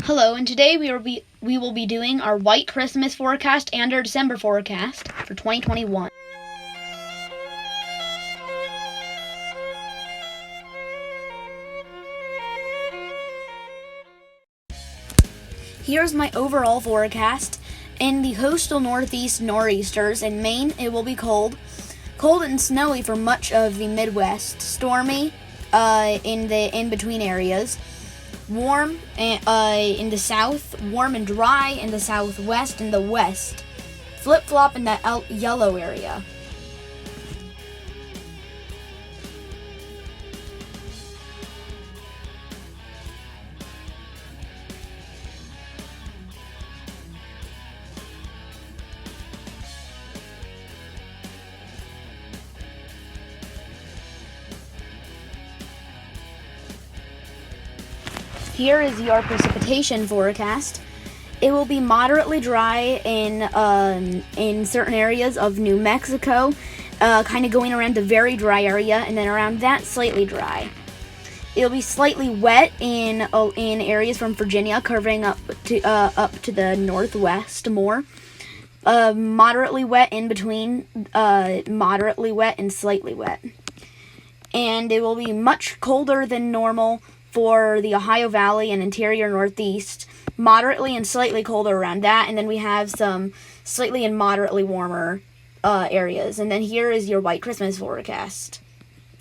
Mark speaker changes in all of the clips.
Speaker 1: Hello, and today we will be doing our white Christmas forecast and our December forecast for 2021. Here's my overall forecast. In the coastal northeast nor'easters in Maine, it will be cold and snowy for much of the Midwest. Stormy in the in-between areas. Warm in the south, warm and dry in the southwest and the west. Flip-flop in the yellow area. Here is your precipitation forecast. It will be moderately dry in certain areas of New Mexico, kind of going around the very dry area, and then around that slightly dry. It'll be slightly wet in areas from Virginia, curving up to the northwest more. Moderately wet in between, moderately wet and slightly wet. And it will be much colder than normal for the Ohio Valley and interior Northeast, moderately and slightly colder around that, and then we have some slightly and moderately warmer areas. And then here is your white Christmas forecast.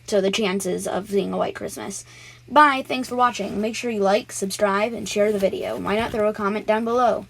Speaker 1: So the chances of seeing a white Christmas. Bye, thanks for watching. Make sure you like, subscribe, and share the video. Why not throw a comment down below?